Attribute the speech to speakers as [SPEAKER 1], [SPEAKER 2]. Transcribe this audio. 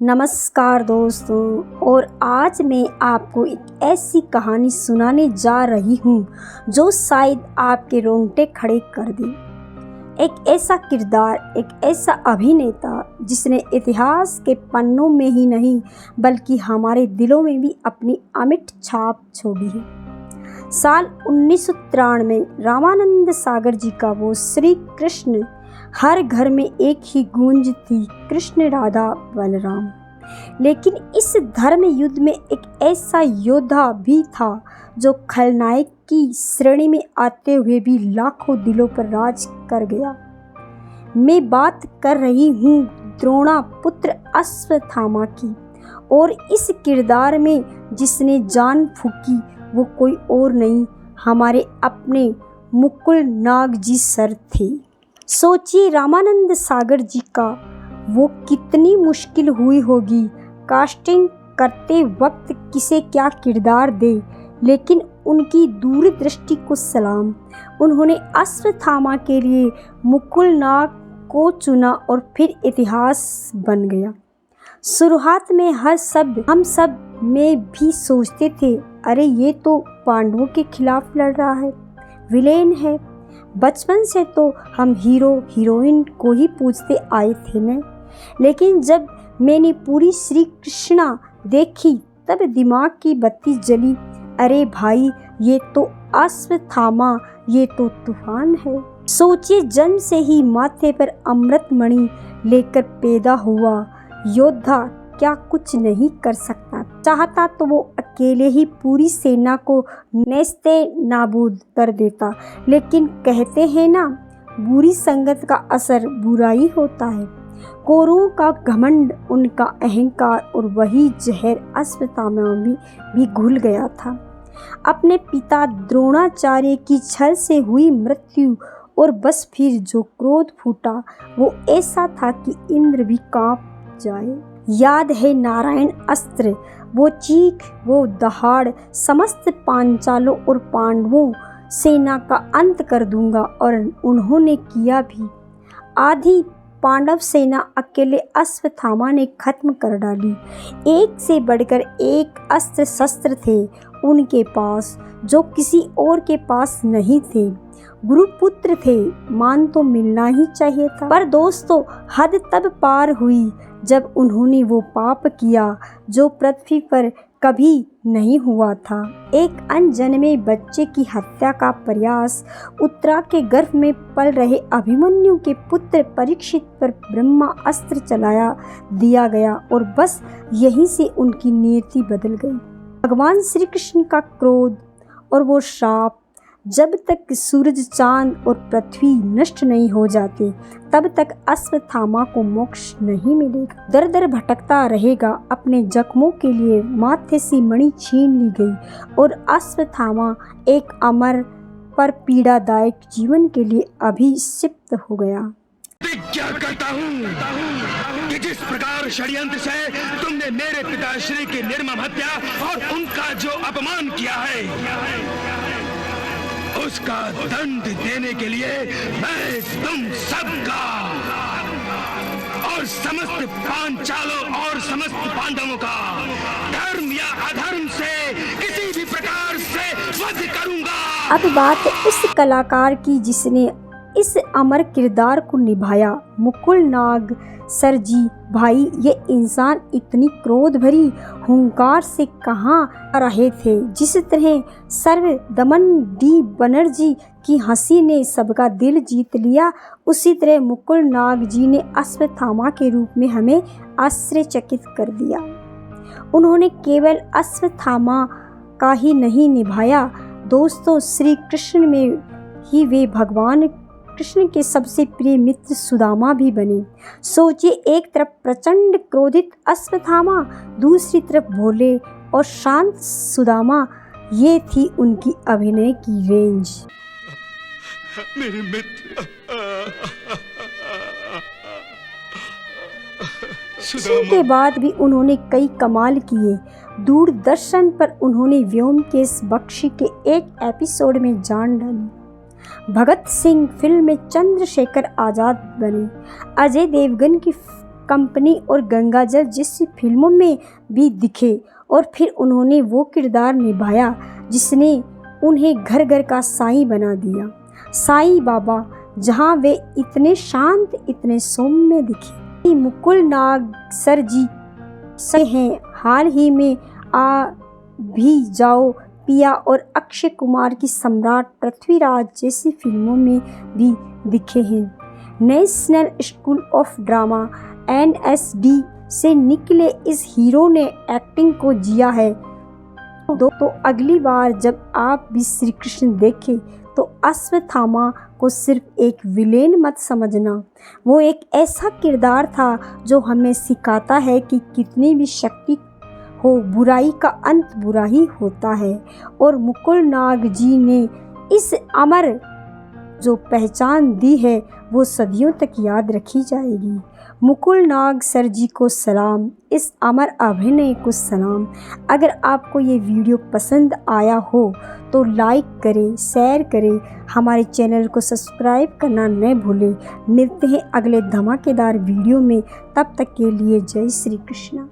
[SPEAKER 1] नमस्कार दोस्तों, और आज मैं आपको एक ऐसी कहानी सुनाने जा रही हूँ जो शायद आपके रोंगटे खड़े कर दे। एक ऐसा किरदार, एक ऐसा अभिनेता जिसने इतिहास के पन्नों में ही नहीं बल्कि हमारे दिलों में भी अपनी अमिट छाप छोड़ी है। साल 1993 में रामानंद सागर जी का वो श्री कृष्ण, हर घर में एक ही गूंज थी, कृष्ण राधा बलराम। लेकिन इस धर्म युद्ध में एक ऐसा योद्धा भी था जो खलनायक की श्रेणी में आते हुए भी लाखों दिलों पर राज कर गया। मैं बात कर रही हूँ द्रोणा पुत्र अश्वत्थामा की, और इस किरदार में जिसने जान फूकी वो कोई और नहीं, हमारे अपने मुकुल नाग जी सर थे। सोचिए, रामानंद सागर जी का वो कितनी मुश्किल हुई होगी कास्टिंग करते वक्त किसे क्या किरदार दे, लेकिन उनकी दूरदृष्टि को सलाम। उन्होंने अश्वत्थामा के लिए मुकुल नाग को चुना और फिर इतिहास बन गया। शुरुआत में हम सब में भी सोचते थे, अरे ये तो पांडवों के खिलाफ लड़ रहा है, विलेन है। बचपन से तो हम हीरो हीरोइन को ही पूछते आए थे न। लेकिन जब मैंने पूरी श्री कृष्णा देखी तब दिमाग की बत्ती जली। अरे भाई, ये तो अश्वत्थामा, ये तो तूफान है। सोचिए, जन्म से ही माथे पर अमृत मणि लेकर पैदा हुआ योद्धा क्या कुछ नहीं कर सकता? चाहता तो वो अकेले ही पूरी सेना को नेस्ते नाबूद कर देता। लेकिन कहते हैं ना, बुरी संगत का असर बुराई होता है। कौरवों का घमंड, उनका अहंकार, और वही जहर अश्वत्थामा में भी घुल गया था। अपने पिता द्रोणाचार्य की छल से हुई मृत्यु, और बस फिर जो क्रोध फूटा वो ऐसा था कि इंद्र भी कांप जाए। याद है नारायण अस्त्र, वो चीख, वो दहाड़, समस्त पांचालों और पांडवों सेना का अंत कर दूंगा, और उन्होंने किया भी। आधी पांडव सेना अकेले अश्वत्थामा ने खत्म कर डाली। एक से बढ़कर एक अस्त्र शस्त्र थे उनके पास, जो किसी और के पास नहीं थे। गुरुपुत्र थे, मान तो मिलना ही चाहिए था। पर दोस्तों, हद तब पार हुई जब उन्होंने वो पाप किया जो पृथ्वी पर कभी नहीं हुआ था। एक अनजन्मे बच्चे की हत्या का प्रयास, उत्तरा के गर्भ में पल रहे अभिमन्यु के पुत्र परीक्षित पर ब्रह्मास्त्र चलाया दिया गया, और बस यहीं से उनकी नियति बदल गई। भगवान श्री कृष्ण का क्रोध और वो श्राप, जब तक सूरज, चांद और पृथ्वी नष्ट नहीं हो जाते तब तक अश्वत्थामा को मोक्ष नहीं मिलेगा। दर दर भटकता रहेगा। अपने जख्मों के लिए माथे से मणि छीन ली गई, और अश्वत्थामा एक अमर पर पीड़ादायक जीवन के लिए अभिशिप्त हो गया।
[SPEAKER 2] प्रतिज्ञा करता हूँ कि जिस प्रकार षड्यंत्र से तुमने मेरे पिताश्री की निर्मम हत्या और उनका जो अपमान किया है, उसका दंड देने के लिए मैं तुम सबका और समस्त पांचालों और समस्त पांडवों का धर्म या अधर्म से किसी भी प्रकार से वध करूंगा।
[SPEAKER 1] अब बात उस कलाकार की जिसने इस अमर किरदार को निभाया, मुकुल नाग सर जी। भाई, ये इंसान इतनी क्रोध भरी हुंकार से कहाँ आ रहे थे? जिस तरह सर्वदमन डी बनर्जी की हंसी ने सबका दिल जीत लिया, उसी तरह मुकुल नाग जी ने अश्वत्थामा के रूप में हमें आश्चर्यचकित कर दिया। उन्होंने केवल अश्वत्थामा का ही नहीं निभाया दोस्तों, श्री कृष्ण में ही वे भगवान कृष्ण के सबसे प्रिय मित्र सुदामा भी बने। सोचिए, एक तरफ प्रचंड क्रोधित अश्वत्थामा, दूसरी तरफ भोले और शांत सुदामा। ये थी उनकी अभिनय की रेंज।
[SPEAKER 2] मेरे मित्र
[SPEAKER 1] इसके बाद भी उन्होंने कई कमाल किए। दूरदर्शन पर उन्होंने व्योमकेश बख्शी के एक एपिसोड में जान डाली। भगत सिंह फिल्म में चंद्रशेखर आजाद बने। अजय देवगन की कंपनी और गंगाजल जैसी फिल्मों में भी दिखे और फिर उन्होंने वो किरदार निभाया जिसने उन्हें घर घर का साईं बना दिया। साईं बाबा जहाँ वे इतने शांत, इतने सौम्य दिखे। मुकुल नाग सर जी से हैं, हाल ही में आ भी जाओ पिया और अक्षय कुमार की सम्राट पृथ्वीराज जैसी फिल्मों में भी दिखे हैं। National school of drama NSD से निकले इस हीरो ने एक्टिंग को जिया है। तो अगली बार जब आप भी श्री कृष्ण देखें तो अश्वत्थामा को सिर्फ एक विलेन मत समझना। वो एक ऐसा किरदार था जो हमें सिखाता है कि कितनी भी शक्ति हो, बुराई का अंत बुरा ही होता है। और मुकुल नाग जी ने इस अमर जो पहचान दी है वो सदियों तक याद रखी जाएगी। मुकुल नाग सर जी को सलाम, इस अमर अभिनय को सलाम। अगर आपको ये वीडियो पसंद आया हो तो लाइक करें, शेयर करें, हमारे चैनल को सब्सक्राइब करना न भूलें। मिलते हैं अगले धमाकेदार वीडियो में, तब तक के लिए जय श्री कृष्ण।